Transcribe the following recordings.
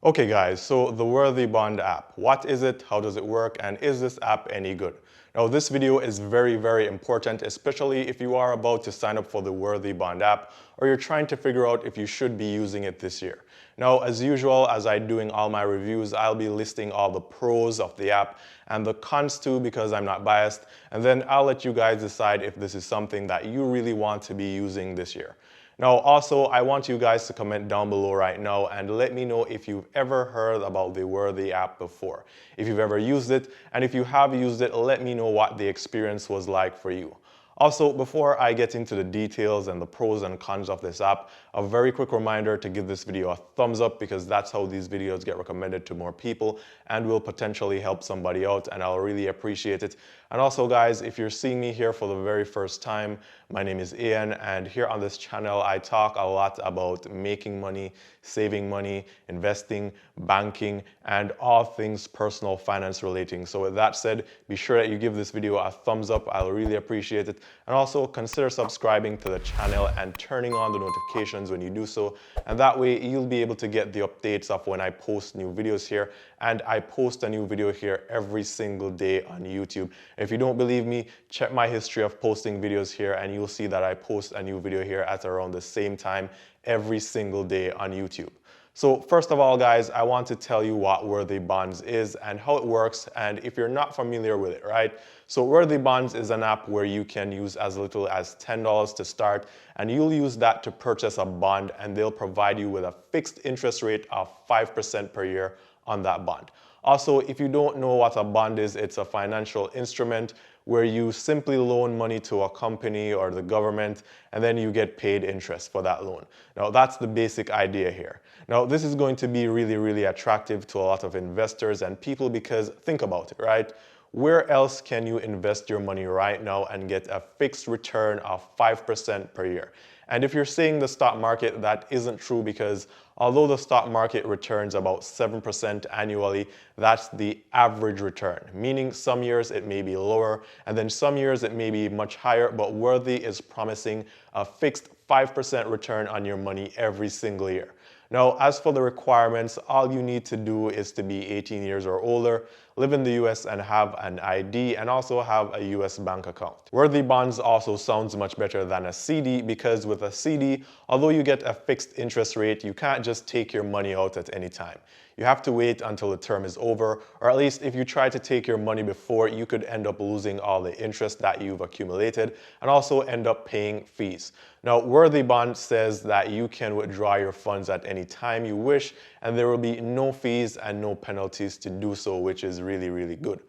Okay guys, so the Worthy Bond app. What is it? How does it work? And is this app any good? Now this video is very important, especially if you are about to sign up for the Worthy Bond app or you're trying to figure out if you should be using it this year. Now as usual, as I'm doing all my reviews, I'll be listing all the pros of the app and the cons too because I'm not biased, and then I'll let you guys decide if this is something that you really want to be using this year. Now also, I want you guys to comment down below right now and let me know if you've ever heard about the Worthy app before, if you've ever used it, and if you have used it, let me know what the experience was like for you. Also, before I get into the details and the pros and cons of this app, a very quick reminder to give this video a thumbs up because that's how these videos get recommended to more people and will potentially help somebody out, and I'll really appreciate it. And also guys, if you're seeing me here for the very first time, my name is Ian, and here on this channel I talk a lot about making money, saving money, investing, banking, and all things personal finance relating. So with that said, be sure that you give this video a thumbs up. I'll really appreciate it. And also consider subscribing to the channel and turning on the notifications when you do so. And that way you'll be able to get the updates of when I post new videos here. And I post a new video here every single day on YouTube. If you don't believe me, check my history of posting videos here and you'll see that I post a new video here at around the same time every single day on YouTube. So first of all guys, I want to tell you what Worthy Bonds is and how it works, and if you're not familiar with it, right? So Worthy Bonds is an app where you can use as little as $10 to start, and you'll use that to purchase a bond, and they'll provide you with a fixed interest rate of 5% per year on that bond. Also, if you don't know what a bond is, it's a financial instrument where you simply loan money to a company or the government, and then you get paid interest for that loan. Now, that's the basic idea here. Now, this is going to be really attractive to a lot of investors and people because think about it, right? Where else can you invest your money right now and get a fixed return of 5% per year? And if you're saying the stock market, that isn't true because although the stock market returns about 7% annually, that's the average return, meaning some years it may be lower and then some years it may be much higher, but Worthy is promising a fixed 5% return on your money every single year. Now, as for the requirements, all you need to do is to be 18 years or older, live in the US and have an ID, and also have a US bank account. Worthy Bonds also sounds much better than a CD because with a CD, although you get a fixed interest rate, you can't just take your money out at any time. You have to wait until the term is over, or at least if you try to take your money before, you could end up losing all the interest that you've accumulated and also end up paying fees. Now, Worthy Bond says that you can withdraw your funds at any time you wish, and there will be no fees and no penalties to do so, which is really good.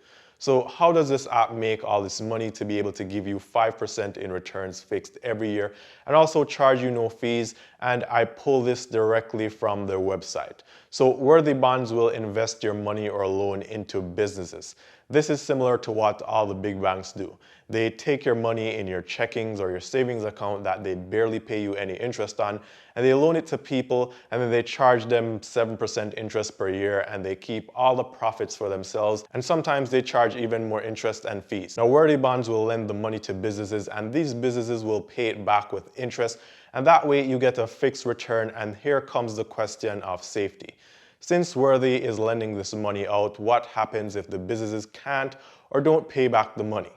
So how does this app make all this money to be able to give you 5% in returns fixed every year and also charge you no fees? And I pull this directly from their website. So Worthy Bonds will invest your money or loan into businesses. This is similar to what all the big banks do. They take your money in your checkings or your savings account that they barely pay you any interest on, and they loan it to people, and then they charge them 7% interest per year, and they keep all the profits for themselves, and sometimes they charge even more interest and fees. Now, Worthy Bonds will lend the money to businesses, and these businesses will pay it back with interest, and that way you get a fixed return, and here comes the question of safety. Since Worthy is lending this money out, what happens if the businesses can't or don't pay back the money?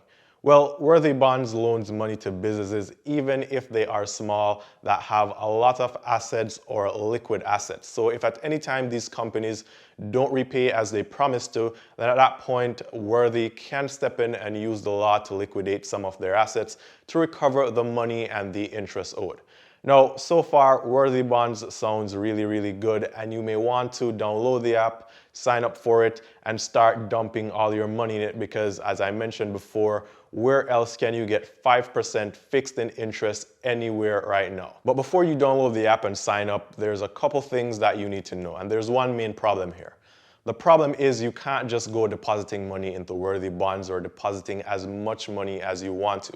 Well, Worthy Bonds loans money to businesses even if they are small that have a lot of assets or liquid assets. So if at any time these companies don't repay as they promised to, then at that point Worthy can step in and use the law to liquidate some of their assets to recover the money and the interest owed. Now, so far, Worthy Bonds sounds really good, and you may want to download the app, sign up for it, and start dumping all your money in it because, as I mentioned before, where else can you get 5% fixed in interest anywhere right now? But before you download the app and sign up, there's a couple things that you need to know, and there's one main problem here. The problem is you can't just go depositing money into Worthy Bonds or depositing as much money as you want to.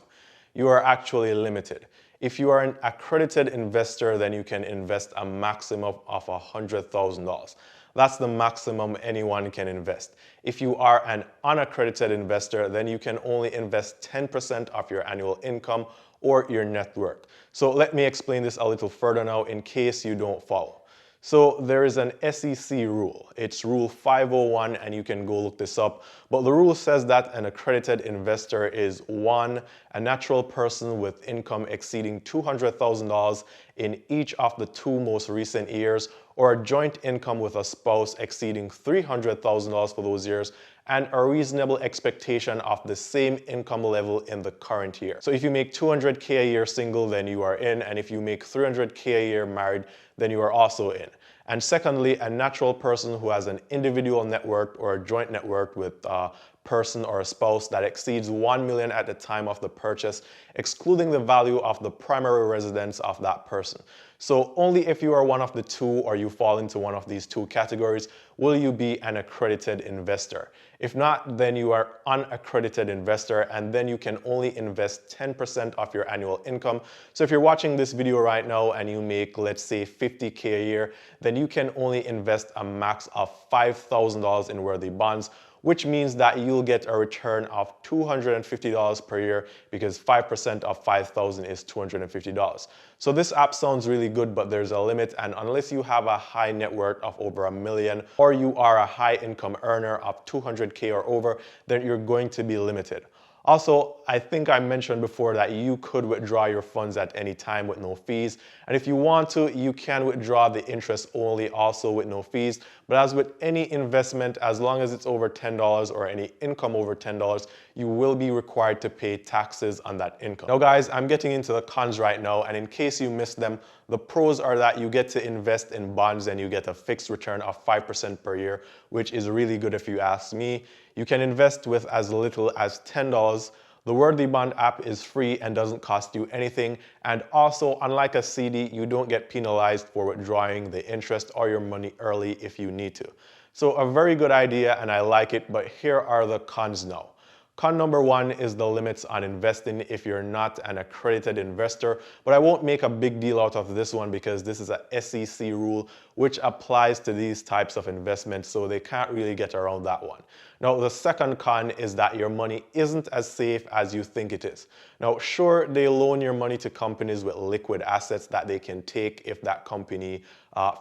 You are actually limited. If you are an accredited investor, then you can invest a maximum of $100,000. That's the maximum anyone can invest. If you are an unaccredited investor, then you can only invest 10% of your annual income or your net worth. So let me explain this a little further now in case you don't follow. So there is an SEC rule. It's Rule 501, and you can go look this up. But the rule says that an accredited investor is one, a natural person with income exceeding $200,000 in each of the 2 most recent years, or a joint income with a spouse exceeding $300,000 for those years, and a reasonable expectation of the same income level in the current year. So if you make $200K a year single, then you are in, and if you make $300K a year married, then you are also in. And secondly, a natural person who has an individual net worth or a joint net worth with a person or a spouse that exceeds $1 million at the time of the purchase, excluding the value of the primary residence of that person. So only if you are one of the 2 or you fall into one of these 2 categories will you be an accredited investor. If not, then you are unaccredited investor, and then you can only invest 10% of your annual income. So if you're watching this video right now and you make, let's say, $50K a year, then you can only invest a max of $5,000 in worthy bonds, which means that you'll get a return of $250 per year, because 5% of $5,000 is $250. So this app sounds really good, but there's a limit, and unless you have a high net worth of over $1 million, or you are a high income earner of 200K or over, then you're going to be limited. Also, I think I mentioned before that you could withdraw your funds at any time with no fees. And if you want to, you can withdraw the interest only also with no fees. But as with any investment, as long as it's over $10 or any income over $10, you will be required to pay taxes on that income. Now guys, I'm getting into the cons right now, and in case you missed them, the pros are that you get to invest in bonds and you get a fixed return of 5% per year, which is really good if you ask me. You can invest with as little as $10. The Worthy Bond app is free and doesn't cost you anything. And also, unlike a CD, you don't get penalized for withdrawing the interest or your money early if you need to. So a very good idea, and I like it, but here are the cons now. Con number 1 is the limits on investing if you're not an accredited investor, but I won't make a big deal out of this one because this is a SEC rule which applies to these types of investments, so they can't really get around that one. Now, the second con is that your money isn't as safe as you think it is. Now, sure, they loan your money to companies with liquid assets that they can take if that company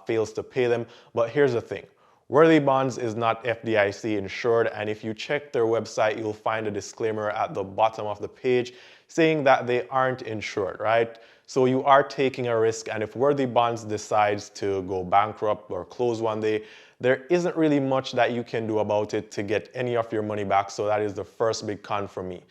fails to pay them, but here's the thing. Worthy Bonds is not FDIC insured, and if you check their website, you'll find a disclaimer at the bottom of the page saying that they aren't insured, right? So you are taking a risk, and if Worthy Bonds decides to go bankrupt or close one day, there isn't really much that you can do about it to get any of your money back, so that is the first big con for me.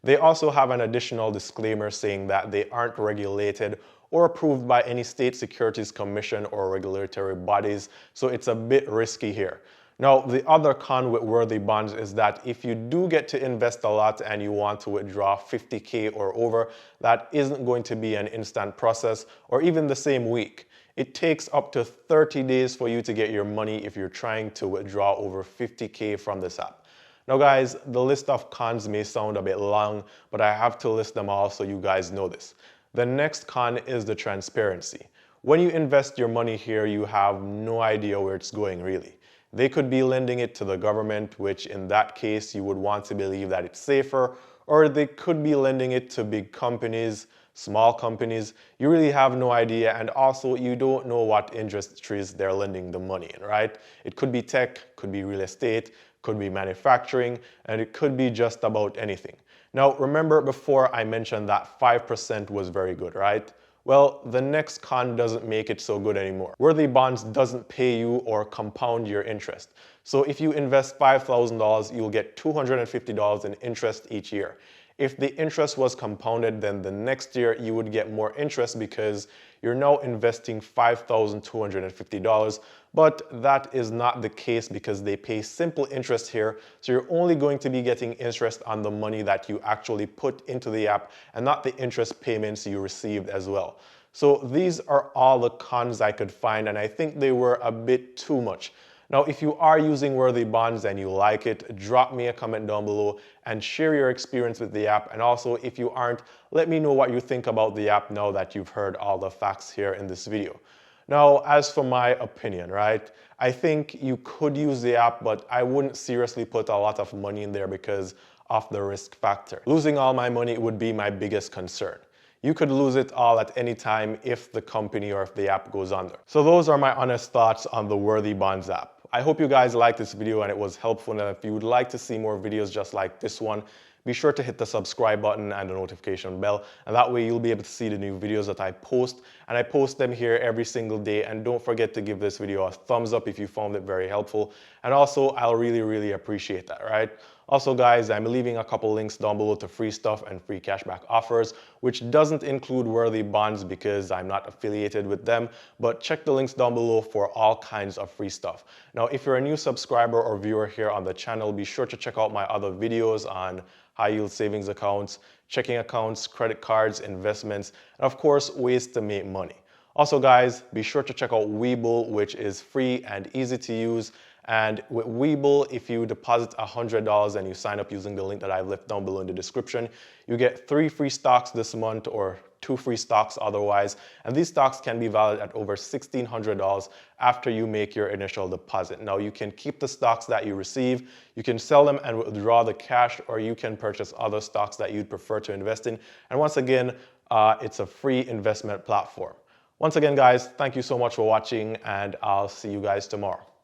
They also have an additional disclaimer saying that they aren't regulated or approved by any state securities commission or regulatory bodies, so it's a bit risky here. Now, the other con with Worthy Bonds is that if you do get to invest a lot and you want to withdraw 50K or over, that isn't going to be an instant process or even the same week. It takes up to 30 days for you to get your money if you're trying to withdraw over 50K from this app. Now guys, the list of cons may sound a bit long, but I have to list them all so you guys know this. The next con is the transparency. When you invest your money here, you have no idea where it's going really. They could be lending it to the government, which in that case you would want to believe that it's safer, or they could be lending it to big companies, small companies. You really have no idea, and also you don't know what industries they're lending the money in, right? It could be tech, could be real estate, could be manufacturing, and it could be just about anything. Now, remember before I mentioned that 5% was very good, right? Well, the next con doesn't make it so good anymore. Worthy Bonds doesn't pay you or compound your interest. So if you invest $5,000, you'll get $250 in interest each year. If the interest was compounded, then the next year you would get more interest because you're now investing $5,250. But that is not the case because they pay simple interest here. So you're only going to be getting interest on the money that you actually put into the app and not the interest payments you received as well. So these are all the cons I could find, and I think they were a bit too much. Now, if you are using Worthy Bonds and you like it, drop me a comment down below and share your experience with the app. And also, if you aren't, let me know what you think about the app now that you've heard all the facts here in this video. Now, as for my opinion, right, I think you could use the app, but I wouldn't seriously put a lot of money in there because of the risk factor. Losing all my money would be my biggest concern. you could lose it all at any time if the company or if the app goes under. So those are my honest thoughts on the Worthy Bonds app. I hope you guys liked this video and it was helpful, and if you would like to see more videos just like this one, be sure to hit the subscribe button and the notification bell, and that way you'll be able to see the new videos that I post, and I post them here every single day. And don't forget to give this video a thumbs up if you found it very helpful, and also I'll really appreciate that, right? Also guys, I'm leaving a couple links down below to free stuff and free cashback offers, which doesn't include Worthy Bonds because I'm not affiliated with them, but check the links down below for all kinds of free stuff. Now, if you're a new subscriber or viewer here on the channel, be sure to check out my other videos on high yield savings accounts, checking accounts, credit cards, investments, and of course, ways to make money. Also guys, be sure to check out Webull, which is free and easy to use. And with Webull, if you deposit $100 and you sign up using the link that I've left down below in the description, you get 3 free stocks this month, or 2 free stocks otherwise. And these stocks can be valued at over $1,600 after you make your initial deposit. Now, you can keep the stocks that you receive, you can sell them and withdraw the cash, or you can purchase other stocks that you'd prefer to invest in. And once again, it's a free investment platform. Once again, guys, thank you so much for watching, and I'll see you guys tomorrow.